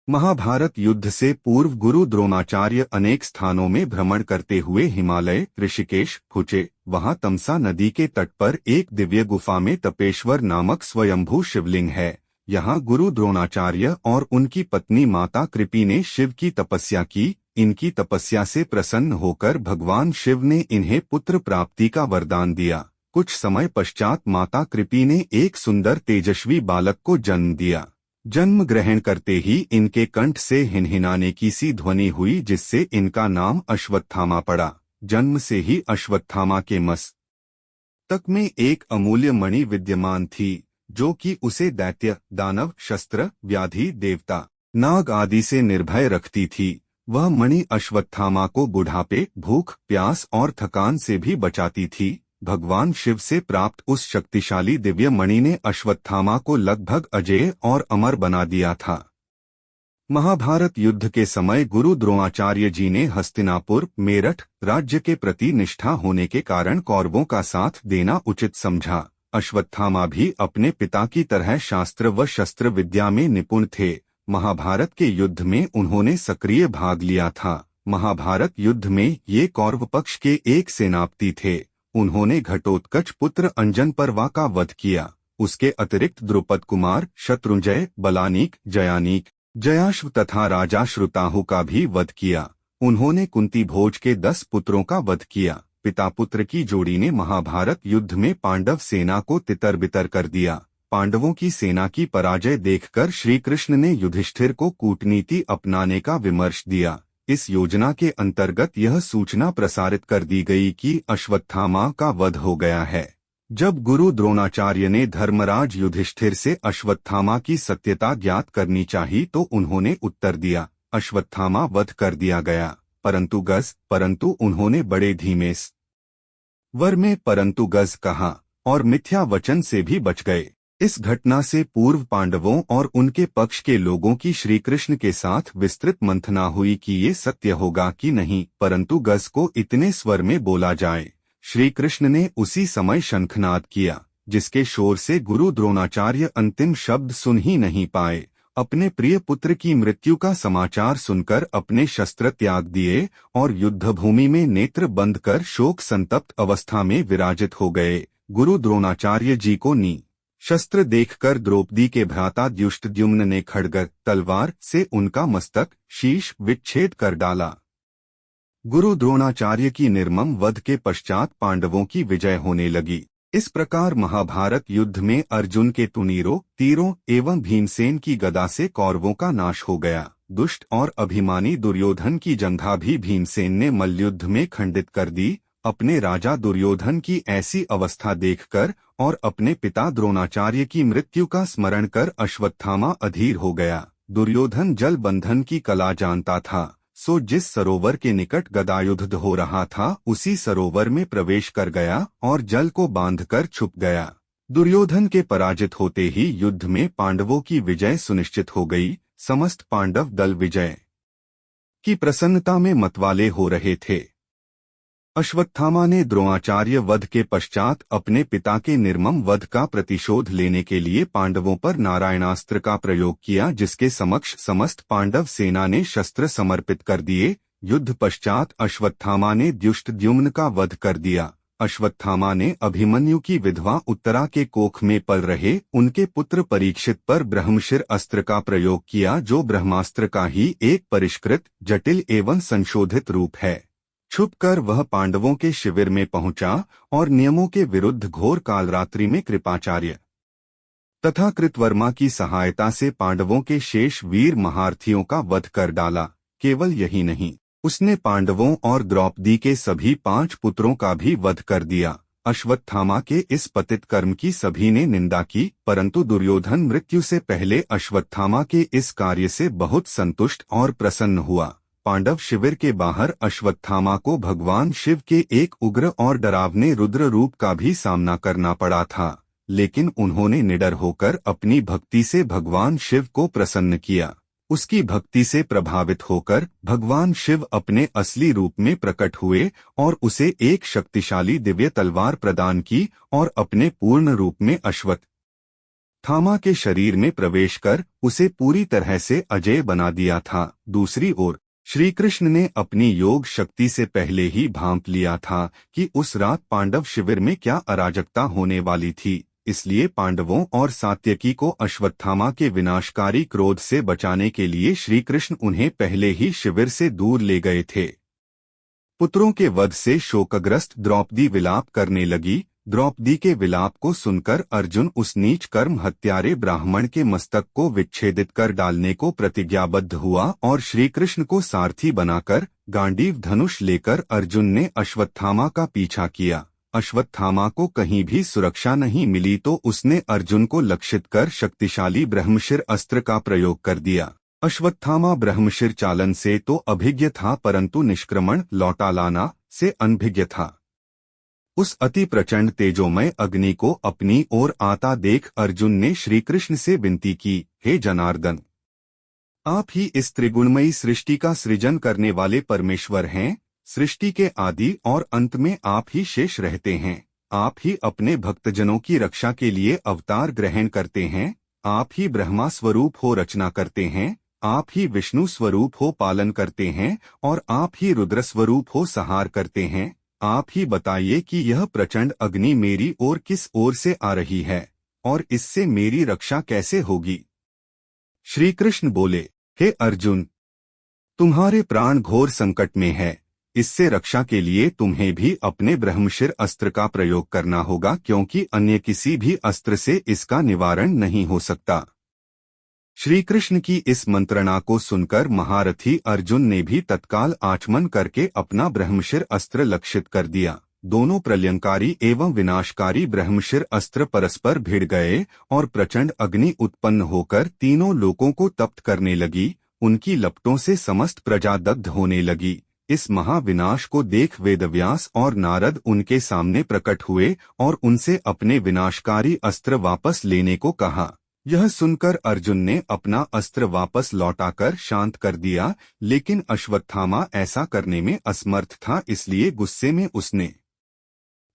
महाभारत युद्ध से पूर्व गुरु द्रोणाचार्य अनेक स्थानों में भ्रमण करते हुए हिमालय ऋषिकेश पहुंचे। वहां तमसा नदी के तट पर एक दिव्य गुफा में तपेश्वर नामक स्वयंभू शिवलिंग है। यहाँ गुरु द्रोणाचार्य और उनकी पत्नी माता कृपी ने शिव की तपस्या की। इनकी तपस्या से प्रसन्न होकर भगवान शिव ने इन्हें पुत्र प्राप्ति का वरदान दिया। कुछ समय पश्चात माता कृपी ने एक सुंदर तेजस्वी बालक को जन्म दिया। जन्म ग्रहण करते ही इनके कंठ से हिनहिनाने की सी ध्वनि हुई, जिससे इनका नाम अश्वत्थामा पड़ा। जन्म से ही अश्वत्थामा के मस्तक में एक अमूल्य मणि विद्यमान थी, जो कि उसे दैत्य, दानव, शस्त्र, व्याधि, देवता, नाग आदि से निर्भय रखती थी। वह मणि अश्वत्थामा को बुढ़ापे, भूख, प्यास और थकान से भी बचाती थी। भगवान शिव से प्राप्त उस शक्तिशाली दिव्य मणि ने अश्वत्थामा को लगभग अजेय और अमर बना दिया था। महाभारत युद्ध के समय गुरु द्रोणाचार्य जी ने हस्तिनापुर, मेरठ राज्य के प्रति निष्ठा होने के कारण कौरवों का साथ देना उचित समझा। अश्वत्थामा भी अपने पिता की तरह शास्त्र व शस्त्र विद्या में निपुण थे। महाभारत के युद्ध में उन्होंने सक्रिय भाग लिया था। महाभारत युद्ध में ये कौरव पक्ष के एक सेनापति थे। उन्होंने घटोत्कच पुत्र अंजनपर्वा का वध किया। उसके अतिरिक्त द्रुपद कुमार, शत्रुंजय, बलानीक, जयानीक, जयाश्व तथा राजा श्रुताहु का भी वध किया। उन्होंने कुंती भोज के 10 पुत्रों का वध किया। पिता पुत्र की जोड़ी ने महाभारत युद्ध में पांडव सेना को तितर-बितर कर दिया। पांडवों की सेना की पराजय देखकर श्री कृष्ण ने युधिष्ठिर को कूटनीति अपनाने का विमर्श दिया। इस योजना के अंतर्गत यह सूचना प्रसारित कर दी गई कि अश्वत्थामा का वध हो गया है। जब गुरु द्रोणाचार्य ने धर्मराज युधिष्ठिर से अश्वत्थामा की सत्यता ज्ञात करनी चाहिए तो उन्होंने उत्तर दिया, अश्वत्थामा वध कर दिया गया, परंतु उन्होंने बड़े धीमे स्वर में परंतु गज कहा और मिथ्या वचन से भी बच गए। इस घटना से पूर्व पांडवों और उनके पक्ष के लोगों की श्री कृष्ण के साथ विस्तृत मंथना हुई कि ये सत्य होगा कि नहीं, परंतु गज को इतने स्वर में बोला जाए। श्री कृष्ण ने उसी समय शंखनाद किया, जिसके शोर से गुरु द्रोणाचार्य अंतिम शब्द सुन ही नहीं पाए। अपने प्रिय पुत्र की मृत्यु का समाचार सुनकर अपने शस्त्र त्याग दिए और युद्धभूमि में नेत्र बंद कर शोक संतप्त अवस्था में विराजित हो गए। गुरु द्रोणाचार्य जी को शस्त्र देखकर द्रौपदी के भ्राता द्युष्टद्युम्न ने खड्ग तलवार से उनका मस्तक शीश विच्छेद कर डाला। गुरु द्रोणाचार्य की निर्मम वध के पश्चात पांडवों की विजय होने लगी। इस प्रकार महाभारत युद्ध में अर्जुन के तीरों एवं भीमसेन की गदा से कौरवों का नाश हो गया। दुष्ट और अभिमानी दुर्योधन की जंघा भी भीमसेन ने मल्लयुद्ध में खंडित कर दी। अपने राजा दुर्योधन की ऐसी अवस्था देखकर और अपने पिता द्रोणाचार्य की मृत्यु का स्मरण कर अश्वत्थामा अधीर हो गया। दुर्योधन जल बंधन की कला जानता था, सो जिस सरोवर के निकट गदायुद्ध हो रहा था उसी सरोवर में प्रवेश कर गया और जल को बांधकर छुप गया। दुर्योधन के पराजित होते ही युद्ध में पांडवों की विजय सुनिश्चित हो गई। समस्त पांडव दल विजय की प्रसन्नता में मतवाले हो रहे थे। अश्वत्थामा ने द्रोणाचार्य वध के पश्चात अपने पिता के निर्मम वध का प्रतिशोध लेने के लिए पांडवों पर नारायणास्त्र का प्रयोग किया, जिसके समक्ष समस्त पांडव सेना ने शस्त्र समर्पित कर दिए। युद्ध पश्चात अश्वत्थामा ने द्युष्टद्युम्न का वध कर दिया। अश्वत्थामा ने अभिमन्यु की विधवा उत्तरा के कोख में पल रहे उनके पुत्र परीक्षित पर ब्रह्मशिर अस्त्र का प्रयोग किया, जो ब्रह्मास्त्र का ही एक परिष्कृत, जटिल एवं संशोधित रूप है। छुपकर वह पांडवों के शिविर में पहुंचा और नियमों के विरुद्ध घोर कालरात्रि में कृपाचार्य तथा कृतवर्मा की सहायता से पांडवों के शेष वीर महारथियों का वध कर डाला। केवल यही नहीं, उसने पांडवों और द्रौपदी के सभी 5 पुत्रों का भी वध कर दिया। अश्वत्थामा के इस पतित कर्म की सभी ने निंदा की, परंतु दुर्योधन मृत्यु से पहले अश्वत्थामा के इस कार्य से बहुत संतुष्ट और प्रसन्न हुआ। पांडव शिविर के बाहर अश्वत्थामा को भगवान शिव के एक उग्र और डरावने रुद्र रूप का भी सामना करना पड़ा था, लेकिन उन्होंने निडर होकर अपनी भक्ति से भगवान शिव को प्रसन्न किया। उसकी भक्ति से प्रभावित होकर भगवान शिव अपने असली रूप में प्रकट हुए और उसे एक शक्तिशाली दिव्य तलवार प्रदान की और अपने पूर्ण रूप में थामा के शरीर में प्रवेश कर उसे पूरी तरह से अजेय बना दिया था। दूसरी ओर श्री कृष्ण ने अपनी योग शक्ति से पहले ही भांप लिया था कि उस रात पांडव शिविर में क्या अराजकता होने वाली थी, इसलिए पांडवों और सात्यकी को अश्वत्थामा के विनाशकारी क्रोध से बचाने के लिए श्री कृष्ण उन्हें पहले ही शिविर से दूर ले गए थे। पुत्रों के वध से शोकग्रस्त द्रौपदी विलाप करने लगी। द्रौपदी के विलाप को सुनकर अर्जुन उस नीच कर्म हत्यारे ब्राह्मण के मस्तक को विच्छेदित कर डालने को प्रतिज्ञाबद्ध हुआ और श्री कृष्ण को सारथी बनाकर गांडीव धनुष लेकर अर्जुन ने अश्वत्थामा का पीछा किया। अश्वत्थामा को कहीं भी सुरक्षा नहीं मिली तो उसने अर्जुन को लक्षित कर शक्तिशाली ब्रह्मशिर अस्त्र का प्रयोग कर दिया। अश्वत्थामा ब्रह्मशिर चालन से तो अभिज्ञ था परंतु निष्क्रमण लौटा लाना से अनभिज्ञ था। उस अति प्रचंड तेजोमय अग्नि को अपनी ओर आता देख अर्जुन ने श्री कृष्ण से विनती की, हे जनार्दन, आप ही इस त्रिगुणमयी सृष्टि का सृजन करने वाले परमेश्वर हैं। सृष्टि के आदि और अंत में आप ही शेष रहते हैं। आप ही अपने भक्तजनों की रक्षा के लिए अवतार ग्रहण करते हैं। आप ही ब्रह्मा स्वरूप हो रचना करते हैं। आप ही विष्णु स्वरूप हो पालन करते हैं और आप ही रुद्र स्वरूप हो संहार करते हैं। आप ही बताइए कि यह प्रचंड अग्नि मेरी ओर किस ओर से आ रही है और इससे मेरी रक्षा कैसे होगी। श्री कृष्ण बोले, हे अर्जुन, तुम्हारे प्राण घोर संकट में है। इससे रक्षा के लिए तुम्हें भी अपने ब्रह्मशिर अस्त्र का प्रयोग करना होगा, क्योंकि अन्य किसी भी अस्त्र से इसका निवारण नहीं हो सकता। श्री कृष्ण की इस मंत्रणा को सुनकर महारथी अर्जुन ने भी तत्काल आचमन करके अपना ब्रह्मशिर अस्त्र लक्षित कर दिया। दोनों प्रलयंकारी एवं विनाशकारी ब्रह्मशिर अस्त्र परस्पर भिड़ गए और प्रचंड अग्नि उत्पन्न होकर तीनों लोकों को तप्त करने लगी। उनकी लपटों से समस्त प्रजा दग्ध होने लगी। इस महाविनाश को देख वेदव्यास और नारद उनके सामने प्रकट हुए और उनसे अपने विनाशकारी अस्त्र वापस लेने को कहा। यह सुनकर अर्जुन ने अपना अस्त्र वापस लौटाकर शांत कर दिया, लेकिन अश्वत्थामा ऐसा करने में असमर्थ था, इसलिए गुस्से में उसने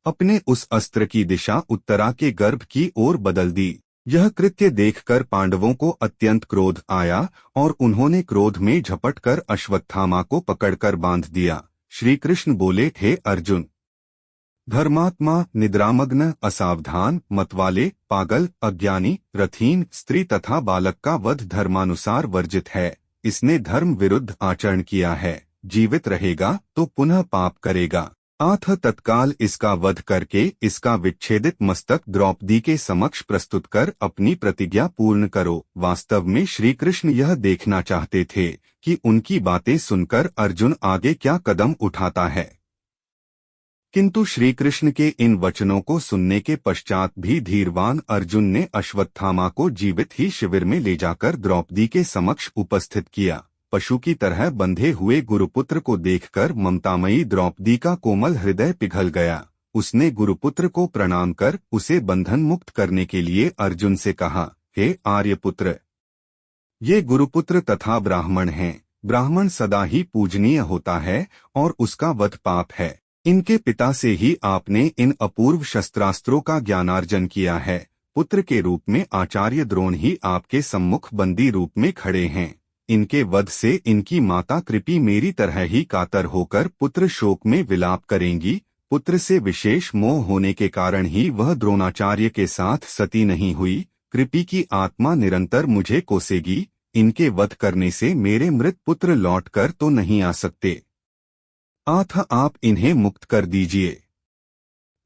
अपने उस अस्त्र की दिशा उत्तरा के गर्भ की ओर बदल दी। यह कृत्य देखकर पांडवों को अत्यंत क्रोध आया और उन्होंने क्रोध में झपटकर अश्वत्थामा को पकड़कर बांध दिया। श्री कृष्ण बोले, हे अर्जुन, धर्मात्मा, निद्रामग्न, असावधान, मतवाले, पागल, अज्ञानी, रथहीन, स्त्री तथा बालक का वध धर्मानुसार वर्जित है। इसने धर्म विरुद्ध आचरण किया है। जीवित रहेगा तो पुनः पाप करेगा। आथ तत्काल इसका वध करके इसका विच्छेदित मस्तक द्रौपदी के समक्ष प्रस्तुत कर अपनी प्रतिज्ञा पूर्ण करो। वास्तव में श्री कृष्ण यह देखना चाहते थे कि उनकी बातें सुनकर अर्जुन आगे क्या कदम उठाता है। किंतु श्री कृष्ण के इन वचनों को सुनने के पश्चात भी धीरवान अर्जुन ने अश्वत्थामा को जीवित ही शिविर में ले जाकर द्रौपदी के समक्ष उपस्थित किया। पशु की तरह बंधे हुए गुरुपुत्र को देखकर ममतामयी द्रौपदी का कोमल हृदय पिघल गया। उसने गुरुपुत्र को प्रणाम कर उसे बंधन मुक्त करने के लिए अर्जुन से कहा, हे आर्यपुत्र, ये गुरुपुत्र तथा ब्राह्मण हैं। ब्राह्मण सदा ही पूजनीय होता है और उसका वध पाप है। इनके पिता से ही आपने इन अपूर्व शस्त्रास्त्रों का ज्ञानार्जन किया है। पुत्र के रूप में आचार्य द्रोण ही आपके सम्मुख बंदी रूप में खड़े हैं। इनके वध से इनकी माता कृपी मेरी तरह ही कातर होकर पुत्र शोक में विलाप करेंगी। पुत्र से विशेष मोह होने के कारण ही वह द्रोणाचार्य के साथ सती नहीं हुई। कृपी की आत्मा निरंतर मुझे कोसेगी। इनके वध करने से मेरे मृत पुत्र लौटकर तो नहीं आ सकते। आथ आप इन्हें मुक्त कर दीजिए।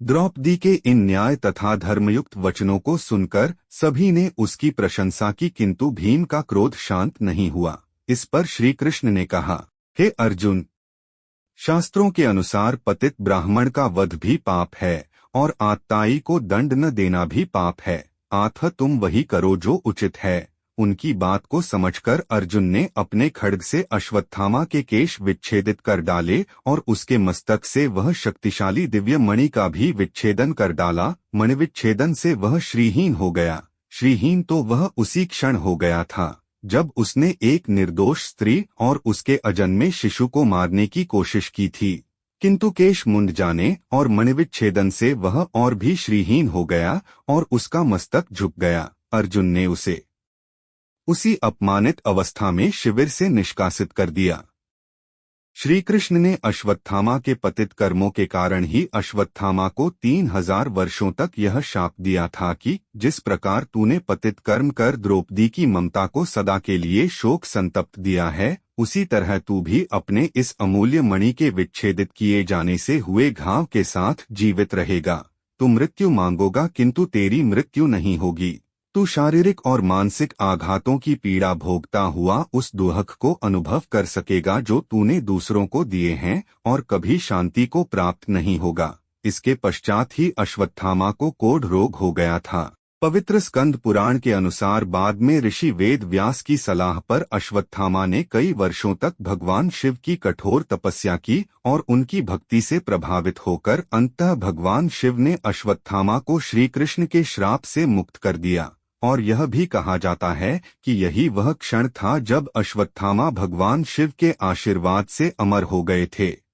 द्रौपदी के इन न्याय तथा धर्मयुक्त वचनों को सुनकर सभी ने उसकी प्रशंसा की, किंतु भीम का क्रोध शांत नहीं हुआ। इस पर श्री कृष्ण ने कहा, हे अर्जुन, शास्त्रों के अनुसार पतित ब्राह्मण का वध भी पाप है और आत्ताई को दंड न देना भी पाप है। आथ तुम वही करो जो उचित है। उनकी बात को समझकर अर्जुन ने अपने खड्ग से अश्वत्थामा के केश विच्छेदित कर डाले और उसके मस्तक से वह शक्तिशाली दिव्य मणि का भी विच्छेदन कर डाला। मणिविच्छेदन से वह श्रीहीन हो गया। श्रीहीन तो वह उसी क्षण हो गया था जब उसने एक निर्दोष स्त्री और उसके अजन्मे शिशु को मारने की कोशिश की थी, किंतु केश मुंड जाने और मणिविच्छेदन से वह और भी श्रीहीन हो गया और उसका मस्तक झुक गया। अर्जुन ने उसे उसी अपमानित अवस्था में शिविर से निष्कासित कर दिया। श्री कृष्ण ने अश्वत्थामा के पतित कर्मों के कारण ही अश्वत्थामा को 3000 वर्षों तक यह शाप दिया था कि जिस प्रकार तूने पतित कर्म कर द्रौपदी की ममता को सदा के लिए शोक संतप्त दिया है, उसी तरह तू भी अपने इस अमूल्य मणि के विच्छेदित किए जाने से हुए घाव के साथ जीवित रहेगा। तू मृत्यु मांगोगा किंतु तेरी मृत्यु नहीं होगी। तू शारीरिक और मानसिक आघातों की पीड़ा भोगता हुआ उस दुख को अनुभव कर सकेगा जो तूने दूसरों को दिए हैं और कभी शांति को प्राप्त नहीं होगा। इसके पश्चात ही अश्वत्थामा को कोढ़ रोग हो गया था। पवित्र स्कंद पुराण के अनुसार बाद में ऋषि वेद व्यास की सलाह पर अश्वत्थामा ने कई वर्षों तक भगवान शिव की कठोर तपस्या की और उनकी भक्ति से प्रभावित होकर अंततः भगवान शिव ने अश्वत्थामा को श्री कृष्ण के श्राप से मुक्त कर दिया। और यह भी कहा जाता है कि यही वह क्षण था जब अश्वत्थामा भगवान शिव के आशीर्वाद से अमर हो गए थे।